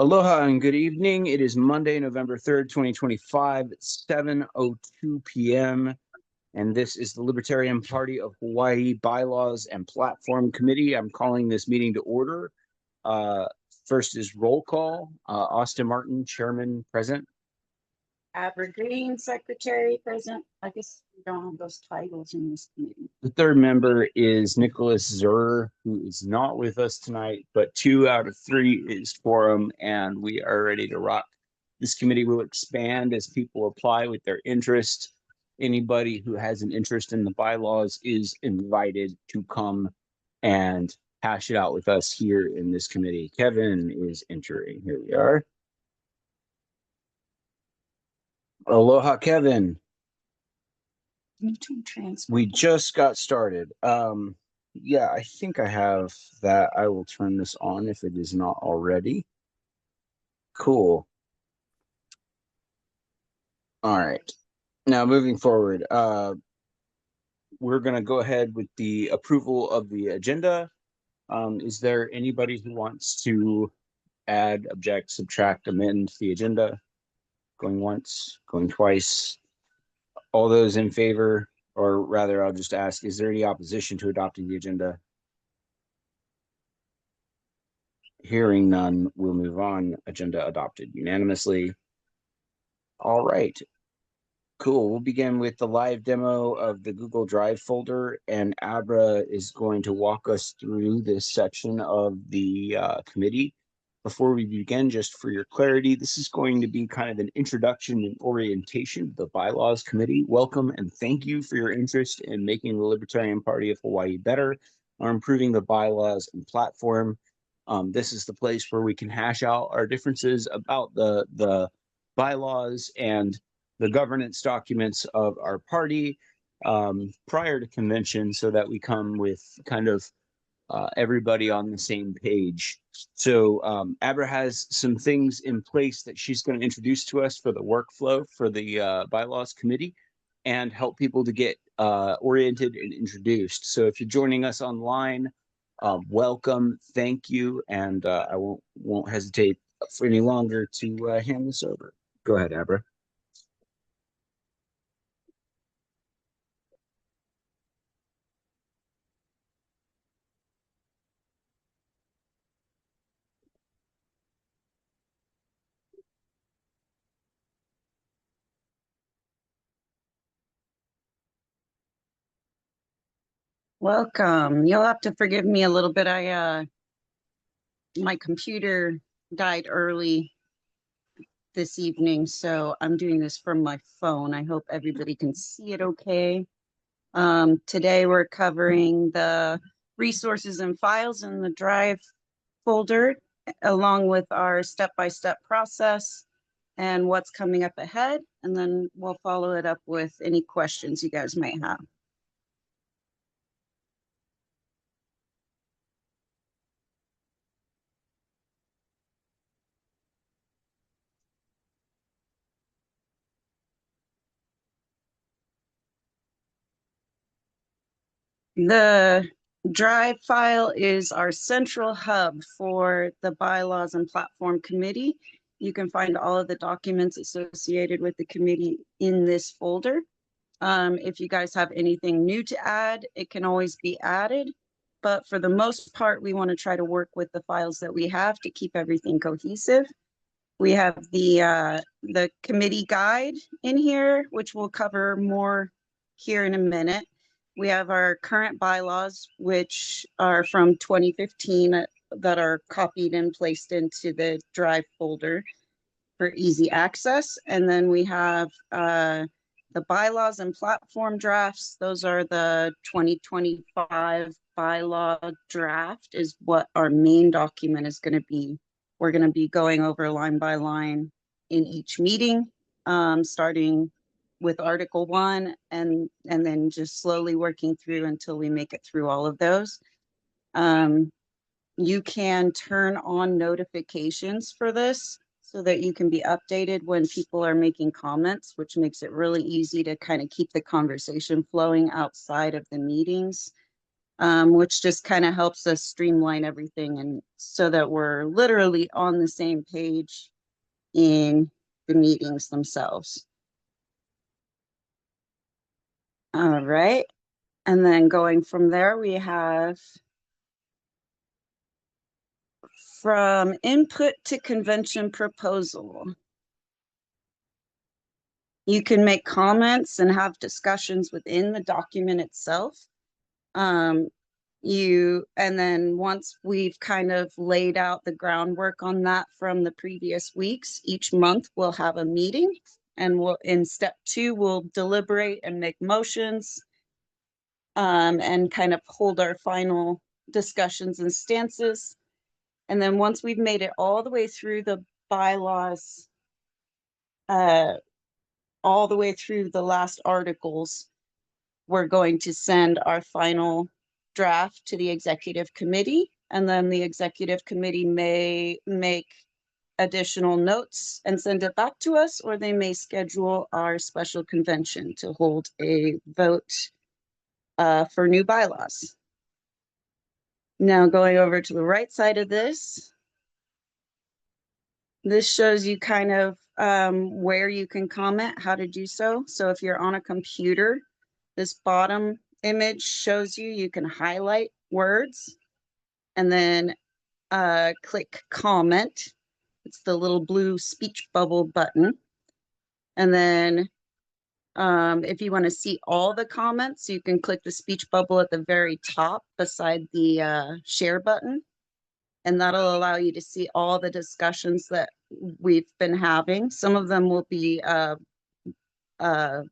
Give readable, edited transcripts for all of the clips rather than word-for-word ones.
Aloha and good evening. It is Monday, November 3rd, 2025, at 7:02 p.m. And this is the Libertarian Party of Hawaii Bylaws and Platform Committee. I'm calling this meeting to order. First is roll call. Austin Martin, Chairman, present. Abbra Green, Secretary, present. I guess we don't have those titles in this committee. The third member is Nicholas Zur, who is not with us tonight, but 2 out of 3 is quorum, and we are ready to rock. This committee will expand as people apply with their interest. Anybody who has an interest in the bylaws is invited to come and hash it out with us here in this committee. Kevin is entering. Here we are. Aloha, Kevin. We just got started. Yeah, I think I have that. I will turn this on if it is not already. Cool. All right. Now moving forward, we're going to go ahead with the approval of the agenda. Is there anybody who wants to add, object, subtract, amend the agenda? Going once, going twice. All those in favor, or rather, I'll just ask, is there any opposition to adopting the agenda? Hearing none, we'll move on. Agenda adopted unanimously. All right. Cool. We'll begin with the live demo of the Google Drive folder, and Abbra is going to walk us through this section of the committee. Before we begin, just for your clarity, this is going to be kind of an introduction and orientation to the Bylaws Committee. Welcome and thank you for your interest in making the Libertarian Party of Hawaii better or improving the bylaws and platform. This is the place where we can hash out our differences about the bylaws and the governance documents of our party prior to convention, so that we come with kind of everybody on the same page. So Abbra has some things in place that she's going to introduce to us for the workflow for the Bylaws Committee and help people to get oriented and introduced. So if you're joining us online, welcome, thank you, and I won't hesitate for any longer to hand this over. Go ahead, Abbra. Welcome. You'll have to forgive me a little bit. My computer died early this evening, so I'm doing this from my phone. I hope everybody can see it okay. Today we're covering the resources and files in the Drive folder, along with our step-by-step process and what's coming up ahead, and then we'll follow it up with any questions you guys may have. The Drive file is our central hub for the Bylaws and Platform Committee. You can find all of the documents associated with the committee in this folder. If you guys have anything new to add, it can always be added. But for the most part, we want to try to work with the files that we have to keep everything cohesive. We have the committee guide in here, which we'll cover more here in a minute. We have our current bylaws, which are from 2015 that are copied and placed into the Drive folder for easy access. And then we have the bylaws and platform drafts. Those are the 2025 bylaw draft is what our main document is going to be. We're going to be going over line by line in each meeting, starting with Article 1 and then just slowly working through until we make it through all of those. You can turn on notifications for this so that you can be updated when people are making comments, which makes it really easy to kind of keep the conversation flowing outside of the meetings. which just kind of helps us streamline everything and so that we're literally on the same page in the meetings themselves. All right. And then going from there, we have from input to convention proposal. You can make comments and have discussions within the document itself. And then once we've kind of laid out the groundwork on that from the previous weeks, each month we'll have a meeting, and in step 2, we'll deliberate and make motions, and kind of hold our final discussions and stances. And then once we've made it all the way through the bylaws, all the way through the last articles, we're going to send our final draft to the executive committee, and then the executive committee may make additional notes and send it back to us, or they may schedule our special convention to hold a vote for new bylaws. Now going over to the right side of this, this shows you kind of where you can comment, how to do so. So if you're on a computer, this bottom image shows you can highlight words and then click comment. It's the little blue speech bubble button. And then if you want to see all the comments, you can click the speech bubble at the very top beside the share button. And that'll allow you to see all the discussions that we've been having. Some of them will be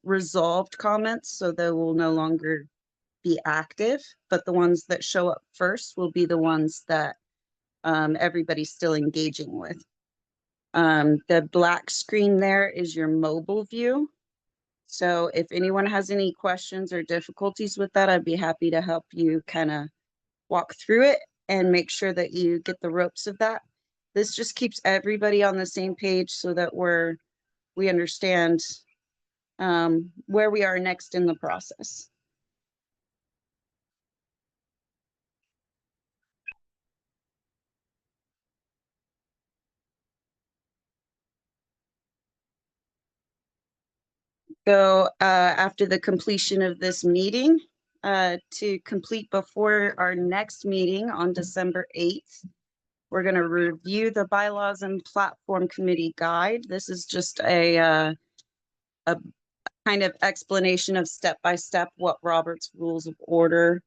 resolved comments, so they will no longer be active, but the ones that show up first will be the ones that everybody's still engaging with. The black screen there is your mobile view. So if anyone has any questions or difficulties with that, I'd be happy to help you kind of walk through it and make sure that you get the ropes of that. This just keeps everybody on the same page so that we understand where we are next in the process. So after the completion of this meeting, to complete before our next meeting on December 8th, we're going to review the Bylaws and Platform Committee Guide. This is just a kind of explanation of step-by-step what Robert's Rules of Order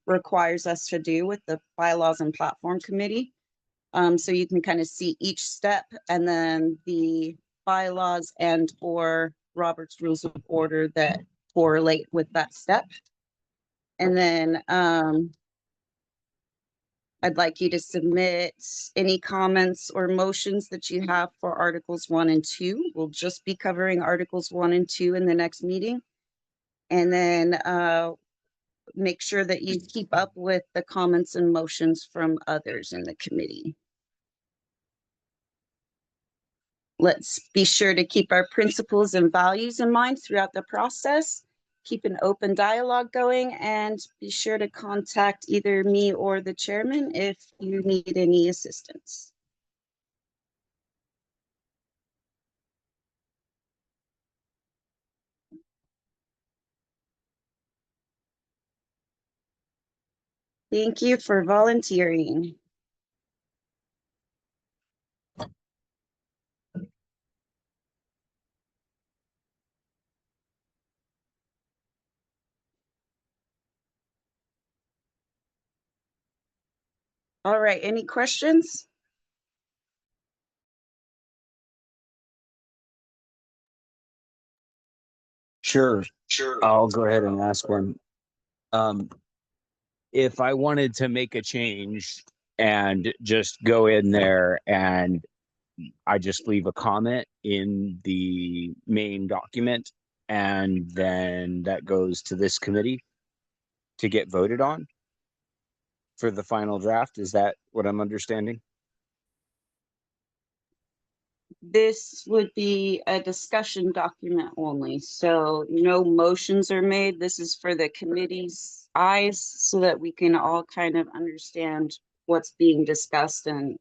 requires us to do with the Bylaws and Platform Committee. So you can kind of see each step and then the bylaws and or Robert's Rules of Order that correlate with that step. And then I'd like you to submit any comments or motions that you have for Articles 1 and 2. We'll just be covering Articles 1 and 2 in the next meeting. And then make sure that you keep up with the comments and motions from others in the committee. Let's be sure to keep our principles and values in mind throughout the process. Keep an open dialogue going, and be sure to contact either me or the chairman if you need any assistance. Thank you for volunteering. All right, any questions? Sure. I'll go ahead and ask one. If I wanted to make a change and just go in there and I just leave a comment in the main document, and then that goes to this committee to get voted on for the final draft. Is that what I'm understanding? This would be a discussion document only, so no motions are made. This is for the committee's eyes so that we can all kind of understand what's being discussed and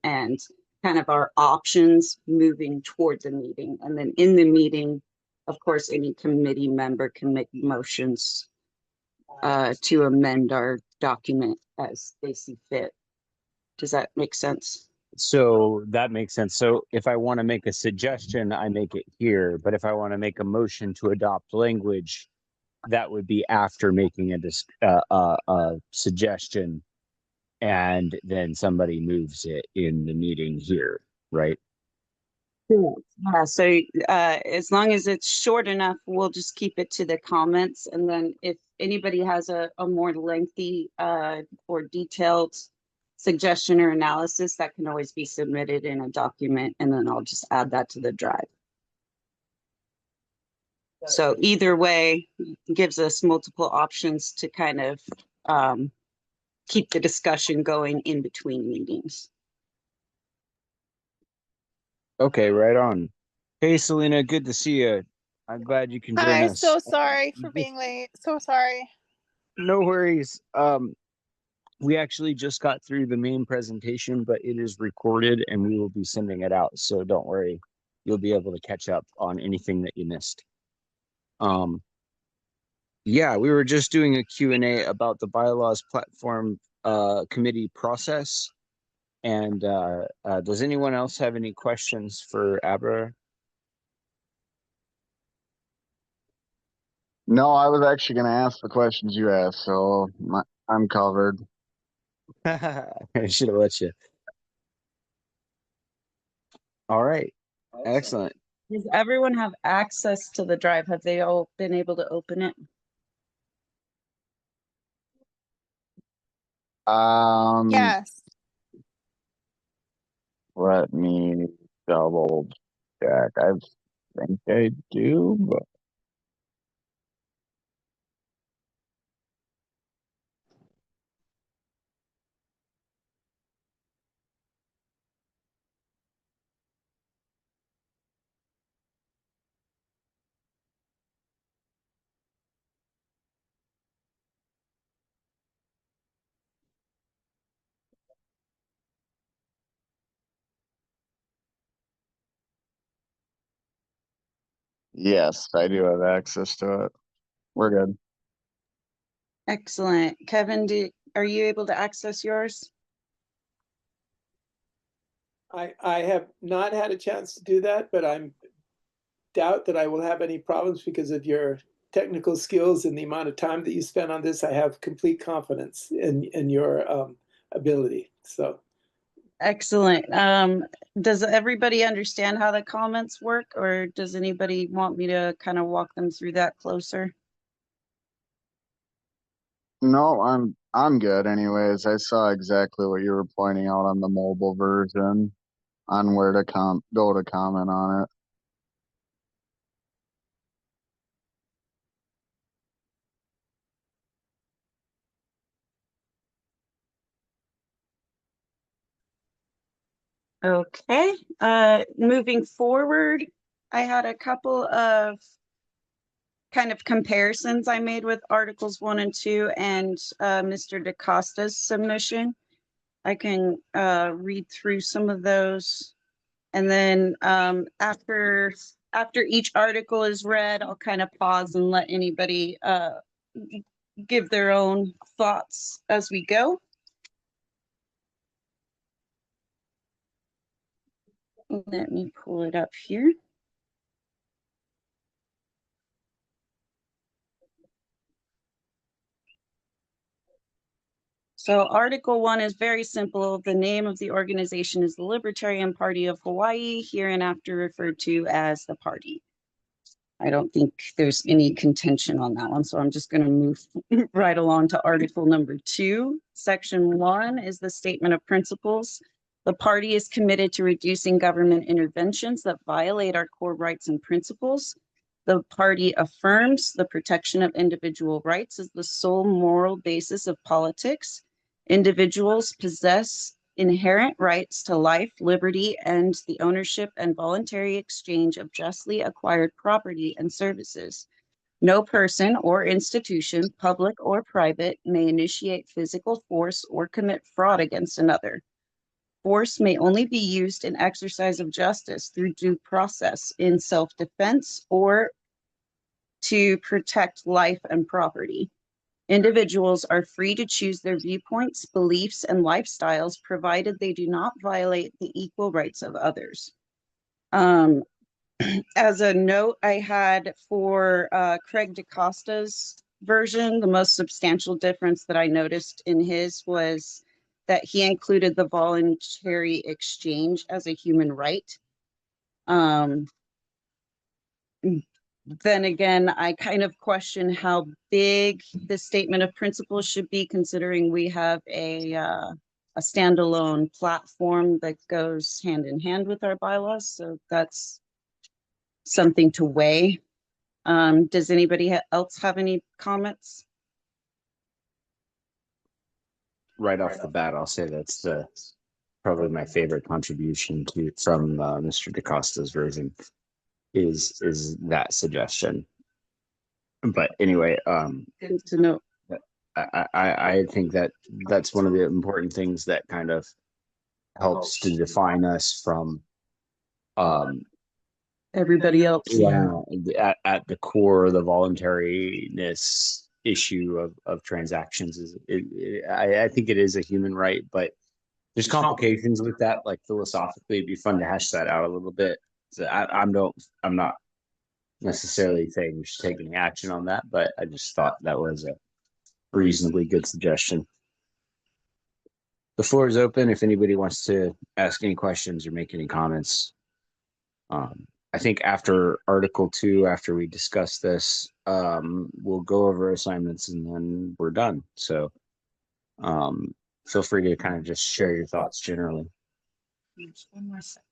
kind of our options moving toward the meeting. And then in the meeting, of course, any committee member can make motions to amend our document as they see fit. Does that make sense? So that makes sense. So if I want to make a suggestion, I make it here. But if I want to make a motion to adopt language, that would be after making a suggestion, and then somebody moves it in the meeting here, right? Yeah, so as long as it's short enough, we'll just keep it to the comments. And then if anybody has a more lengthy or detailed suggestion or analysis, that can always be submitted in a document, and then I'll just add that to the drive. So either way gives us multiple options to kind of keep the discussion going in between meetings. Okay, right on. Hey, Celina, good to see you. I'm glad you can join Hi, us. so sorry for being late. So sorry. No worries. We actually just got through the main presentation, but it is recorded and we will be sending it out. So don't worry, you'll be able to catch up on anything that you missed. Yeah, we were just doing a Q&A about the bylaws platform committee process. And does anyone else have any questions for Abbra? No, I was actually going to ask the questions you asked, so I'm covered. I should have let you. All right. Excellent. Does everyone have access to the drive? Have they all been able to open it? Yes. Let me double check. I think I do, but yes, I do have access to it. We're good. Excellent. Kevin, are you able to access yours? I have not had a chance to do that, but I'm doubt that I will have any problems because of your technical skills and the amount of time that you spend on this. I have complete confidence in your ability. So Excellent. Does everybody understand how the comments work, or does anybody want me to kind of walk them through that closer? No, I'm good anyways. I saw exactly what you were pointing out on the mobile version on where to go to comment on it. Okay. Moving forward, I had a couple of kind of comparisons I made with Articles 1 and 2 and Mr. DeCosta's submission. I can read through some of those. And then after each article is read, I'll kind of pause and let anybody give their own thoughts as we go. Let me pull it up here. So Article 1 is very simple. The name of the organization is the Libertarian Party of Hawaii, hereinafter referred to as the party. I don't think there's any contention on that one, so I'm just going to move right along to Article number 2. Section 1 is the statement of principles. The party is committed to reducing government interventions that violate our core rights and principles. The party affirms the protection of individual rights as the sole moral basis of politics. Individuals possess inherent rights to life, liberty, and the ownership and voluntary exchange of justly acquired property and services. No person or institution, public or private, may initiate physical force or commit fraud against another. Force may only be used in exercise of justice through due process in self-defense or to protect life and property. Individuals are free to choose their viewpoints, beliefs, and lifestyles, provided they do not violate the equal rights of others. As a note I had for Craig DeCosta's version, the most substantial difference that I noticed in his was that he included the voluntary exchange as a human right. Then again, I kind of question how big the statement of principles should be, considering we have a standalone platform that goes hand in hand with our bylaws. So that's something to weigh. Does anybody else have any comments? Right off the bat, I'll say that's probably my favorite contribution from Mr. DeCosta's version is that suggestion. But anyway, Good to know. I think that's one of the important things that kind of helps to define us from Everybody else. At the core of the voluntariness issue of transactions is I think it is a human right, but there's complications with that. Like philosophically, it'd be fun to hash that out a little bit. So I'm not necessarily saying we should take any action on that, but I just thought that was a reasonably good suggestion. The floor is open if anybody wants to ask any questions or make any comments. I think after Article 2, after we discuss this, we'll go over assignments and then we're done. So feel free to kind of just share your thoughts generally. There's one more section.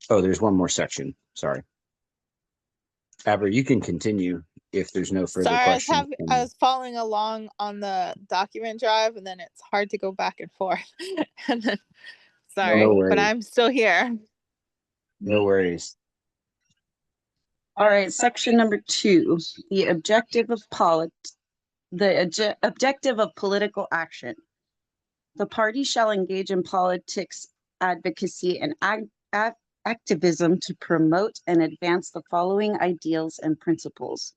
Oh, there's one more section. Sorry. Abbra, you can continue if there's no further Sorry, questions. I was following along on the document drive, and then it's hard to go back and forth. And then, sorry, but I'm still here. No worries. All right, section number 2, the objective of political action. The party shall engage in politics, advocacy, and activism to promote and advance the following ideals and principles.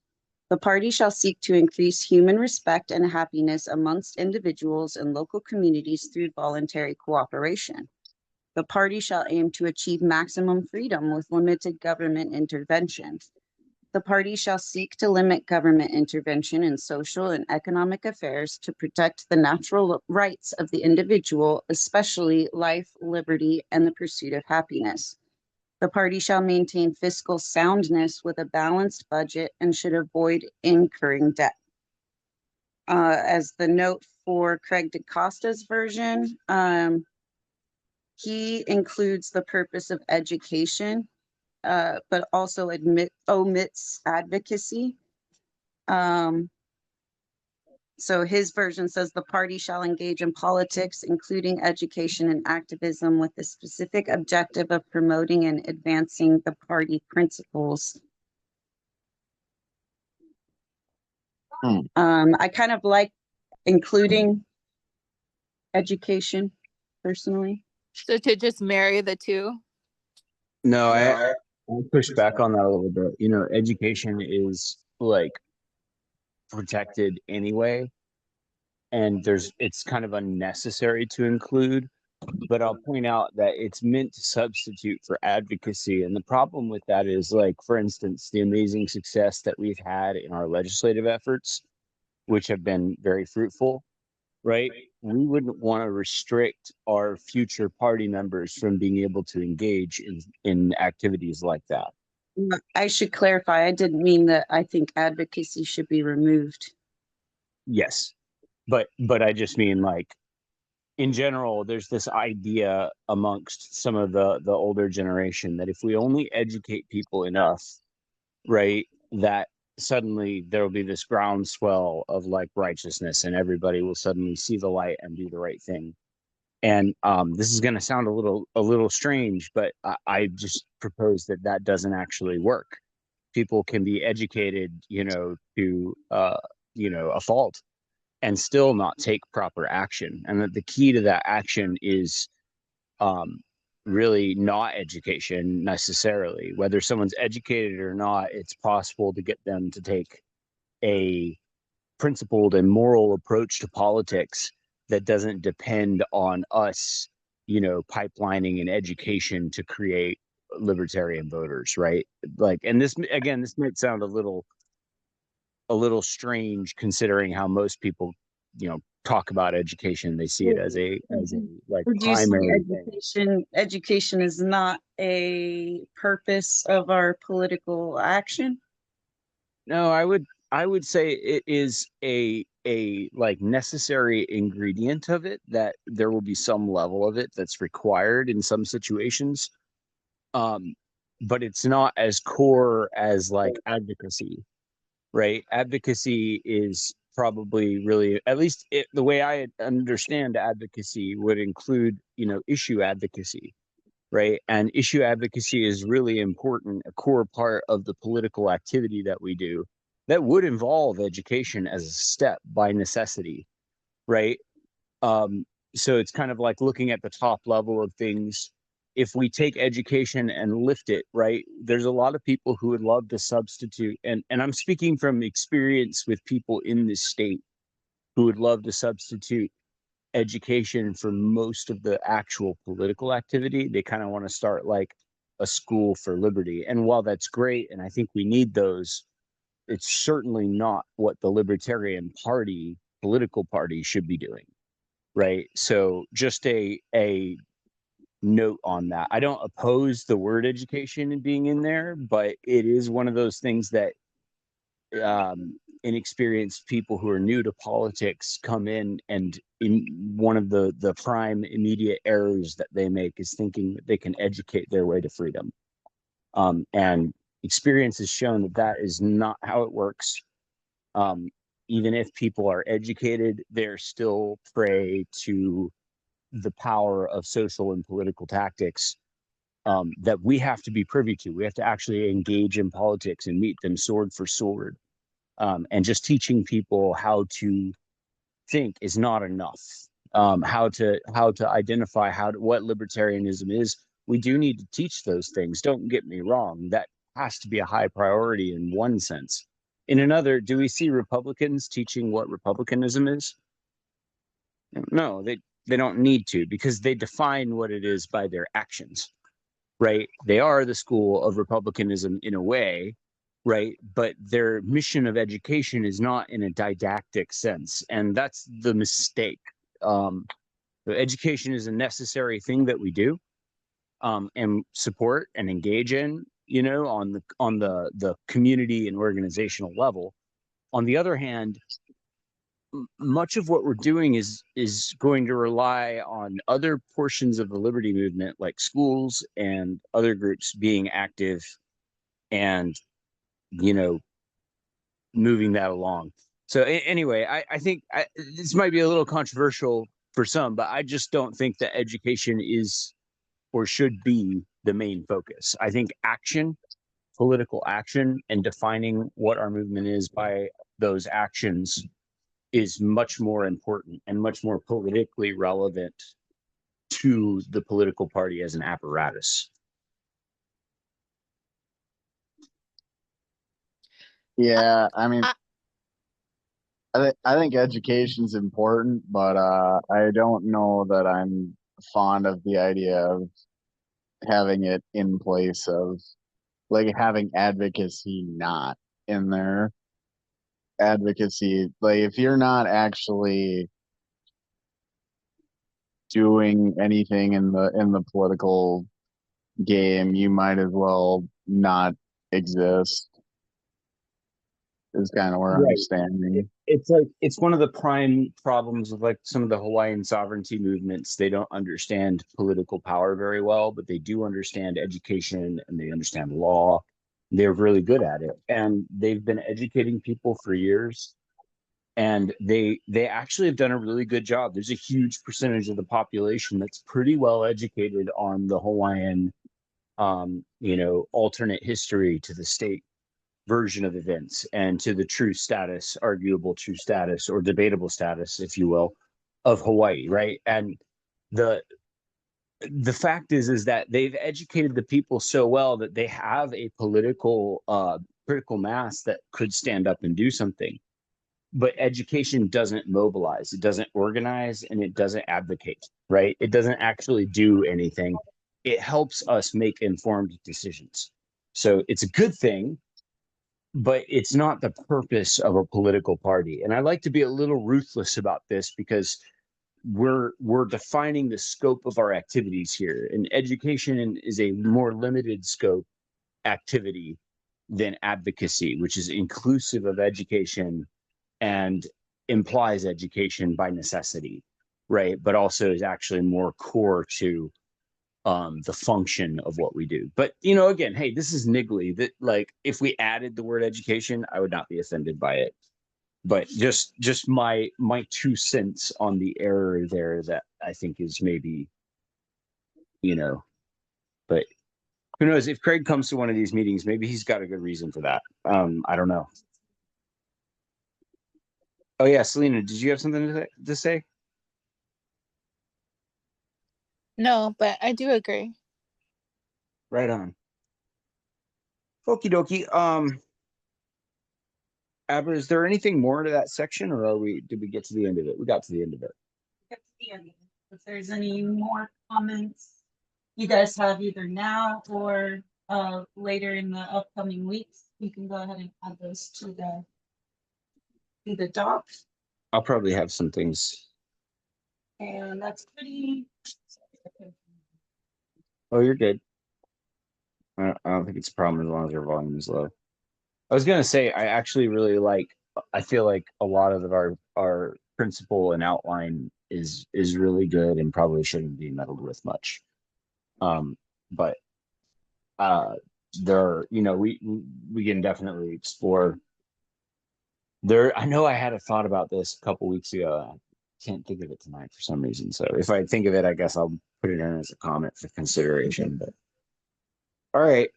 The party shall seek to increase human respect and happiness amongst individuals and local communities through voluntary cooperation. The party shall aim to achieve maximum freedom with limited government intervention. The party shall seek to limit government intervention in social and economic affairs to protect the natural rights of the individual, especially life, liberty, and the pursuit of happiness. The party shall maintain fiscal soundness with a balanced budget and should avoid incurring debt. As the note for Craig DeCosta's version, he includes the purpose of education, but also omits advocacy. So his version says the party shall engage in politics, including education and activism, with the specific objective of promoting and advancing the party principles. I kind of like including education personally. So to just marry the two? No, I'll push back on that a little bit. You know, education is like protected anyway, and it's kind of unnecessary to include, but I'll point out that it's meant to substitute for advocacy. And the problem with that is, like, for instance, the amazing success that we've had in our legislative efforts, which have been very fruitful, right? We wouldn't want to restrict our future party members from being able to engage in activities like that. I should clarify, I didn't mean that I think advocacy should be removed. Yes, but I just mean, like, in general, there's this idea amongst some of the older generation that if we only educate people enough, right, that suddenly there will be this groundswell of like righteousness and everybody will suddenly see the light and do the right thing. And this is going to sound a little strange, but I just propose that doesn't actually work. people can be educated, to a fault and still not take proper action, and that the key to that action is really not education necessarily. Whether someone's educated or not, it's possible to get them to take a principled and moral approach to politics that doesn't depend on us, pipelining an education to create libertarian voters, right? Like, and this might sound a little strange considering how most people, talk about education. They see it as a like Would you say primary thing. education is not a purpose of our political action? No, I would say it is a like necessary ingredient of it, that there will be some level of it that's required in some situations. But it's not as core as like advocacy, right? Advocacy is probably really, at least the way I understand advocacy would include, issue advocacy, right? And issue advocacy is really important, a core part of the political activity that we do that would involve education as a step by necessity, right? So it's kind of like looking at the top level of things. If we take education and lift it, right, there's a lot of people who would love to substitute, and I'm speaking from experience with people in this state who would love to substitute education for most of the actual political activity. They kind of want to start like a school for liberty. And while that's great, and I think we need those, it's certainly not what the Libertarian Party, political party, should be doing, right? So just a note on that. I don't oppose the word education and being in there, but it is one of those things that inexperienced people who are new to politics come in, and in one of the prime immediate errors that they make is thinking that they can educate their way to freedom. And experience has shown that that is not how it works. Even if people are educated, they're still prey to the power of social and political tactics that we have to be privy to. We have to actually engage in politics and meet them sword for sword. And just teaching people how to think is not enough. How to identify what libertarianism is. We do need to teach those things. Don't get me wrong. That has to be a high priority in one sense. In another, do we see Republicans teaching what republicanism is? No, they don't need to, because they define what it is by their actions, right? They are the school of republicanism in a way, right? But their mission of education is not in a didactic sense, and that's the mistake. Education is a necessary thing that we do, and support and engage in, on the community and organizational level. On the other hand, much of what we're doing is going to rely on other portions of the liberty movement, like schools and other groups being active and, moving that along. So anyway, I think this might be a little controversial for some, but I just don't think that education is or should be the main focus. I think action, political action, and defining what our movement is by those actions is much more important and much more politically relevant to the political party as an apparatus. Yeah, I mean, I think education's important, but I don't know that I'm fond of the idea of having it in place of, like, having advocacy not in there. Advocacy, like, if you're not actually doing anything in the political game, you might as well not exist, is kind of where I'm standing. It's like, it's one of the prime problems of like some of the Hawaiian sovereignty movements. They don't understand political power very well, but they do understand education and they understand law. They're really good at it, and they've been educating people for years, and they actually have done a really good job. There's a huge percentage of the population that's pretty well educated on the Hawaiian alternate history to the state. version of events and to the true status, arguable true status, or debatable status, if you will, of Hawaii, right? And the fact is that they've educated the people so well that they have a political critical mass that could stand up and do something. But education doesn't mobilize, it doesn't organize, and it doesn't advocate, right? It doesn't actually do anything. It helps us make informed decisions. So it's a good thing, but it's not the purpose of a political party. And I like to be a little ruthless about this because we're defining the scope of our activities here. And education is a more limited scope activity than advocacy, which is inclusive of education and implies education by necessity, right? But also is actually more core to the function of what we do. But again, hey, this is niggly. That, like, if we added the word education, I would not be offended by it. But just my 2 cents on the error there that I think is maybe, but who knows? If Craig comes to one of these meetings, maybe he's got a good reason for that. I don't know. Oh yeah, Celina, did you have something to say? No, but I do agree. Right on. Okie dokie. Abbra, is there anything more to that section, or did we get to the end of it? We got to the end of it. Get to the end. If there's any more comments you guys have either now or later in the upcoming weeks, you can go ahead and add those to the docs. I'll probably have some things. And that's pretty. Oh, you're good. I don't think it's a problem as long as your volume is low. I was gonna say, I actually really I feel like a lot of our principle and outline is really good and probably shouldn't be meddled with much. But there, we can definitely explore. I know I had a thought about this a couple weeks ago. I can't think of it tonight for some reason. So if I think of it, I guess I'll put it in as a comment for consideration. But all right.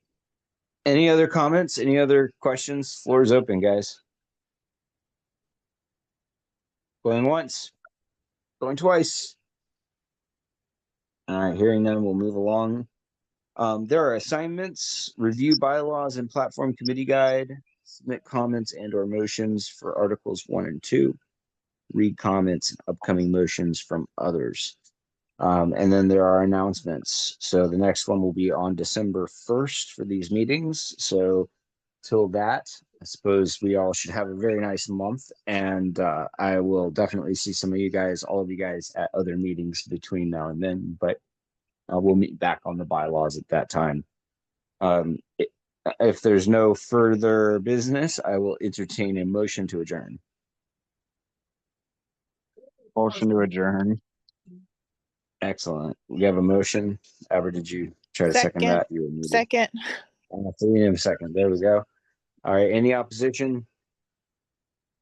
Any other comments? Any other questions? Floor is open, guys. Going once, going twice. All right, hearing none, we'll move along. There are assignments, review bylaws and platform committee guide, submit comments and or motions for Articles 1 and 2, read comments and upcoming motions from others. And then there are announcements. So the next one will be on December 1st for these meetings. So till that, I suppose we all should have a very nice month. And I will definitely see some of you guys, all of you guys, at other meetings between now and then. But we'll meet back on the bylaws at that time. If there's no further business, I will entertain a motion to adjourn. Motion to adjourn. Excellent. We have a motion. Abbra, did you try to second that? You were muted. Second. Second. There we go. All right. Any opposition?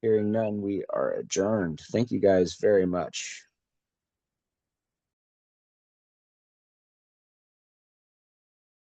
Hearing none, we are adjourned. Thank you guys very much.